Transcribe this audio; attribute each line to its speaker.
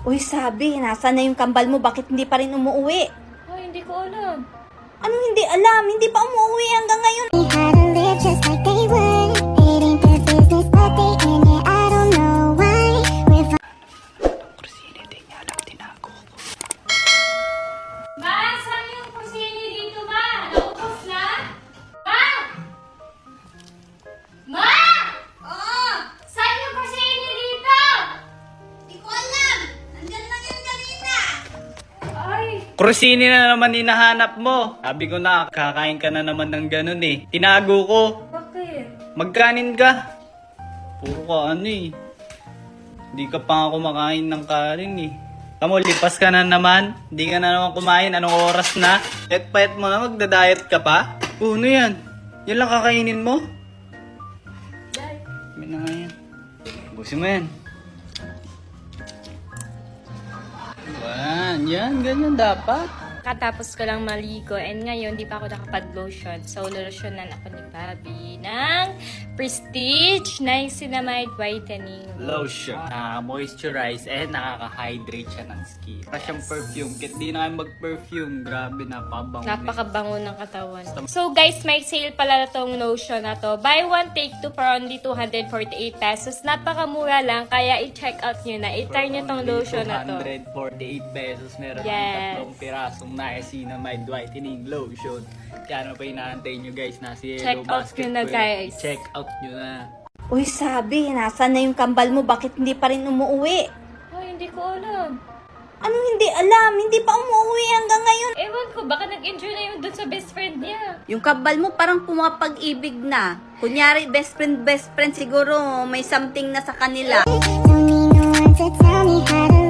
Speaker 1: Uy, sabi, nasaan na yung kambal mo? Bakit hindi pa rin umuwi?
Speaker 2: Ay, hindi ko alam.
Speaker 1: Anong hindi alam? Hindi pa umuwi hanggang ngayon.
Speaker 3: How to live just like they would. It ain't their business, but they in it. I don't know why. We're
Speaker 2: Ma, saan yung kusini dito, ma? Naubos na? Ma! Ma! Oo! Saan yung kusini dito?
Speaker 1: Hindi ko alam. Nandyan lang yun kanina.
Speaker 2: Ay,
Speaker 4: Krusini na naman hinahanap mo. Sabi ko na, kakain ka na naman ng ganun eh. Tinago ko.
Speaker 2: bakit?
Speaker 4: Magkanin ka. Puro ka ano eh. Hindi ka pa nga kumakain ng kanin eh. Tamo, lipas ka na naman. Hindi ka na naman kumain. Anong oras na? Payat mo na, magda-diet ka pa? Ano yan? Yan lang kakainin mo?
Speaker 2: Dahil.
Speaker 4: May na nga yan. Busin mo yan. Yan, ganyan dapat.
Speaker 2: Katapos ko lang maligo and ngayon di pa ako nakapag-lotion. So, lotionan ako ni Bobby ng Prestige Niacinamide Whitening
Speaker 4: Lotion. Nakaka-moisturize and nakaka-hydrate siya ng skin. Para siyang perfume. Kahit di na kayo mag-perfume, grabe, napakabango.
Speaker 2: Napakabango ng katawan. So guys, may sale pala tong lotion na to. Buy one, take two for only 248 pesos. Napakamura lang, kaya i-check out nyo na. I-try nyo tong lotion na to.
Speaker 4: 248 pesos. Meron
Speaker 2: Yes.
Speaker 4: ng tatlong pirasong niacinamide whitening lotion. Kaya ano pa inaantay nyo guys? Nasa
Speaker 2: Check
Speaker 4: yellow
Speaker 2: out
Speaker 4: basket
Speaker 2: nyo na,
Speaker 4: po yan.
Speaker 2: guys.
Speaker 4: I-check out nyo na.
Speaker 1: Uy, sabi, nasaan na yung kambal mo? Bakit hindi pa rin umuwi?
Speaker 2: Ay, hindi ko alam.
Speaker 1: Anong hindi alam? Hindi pa umuwi hanggang ngayon.
Speaker 2: Ewan ko, baka nag-enjoy na yun dun sa best friend niya.
Speaker 1: Yung kambal mo parang pumapag-ibig na. Kunyari, best friend, siguro may something na sa kanila.
Speaker 3: don't need no one to tell me how to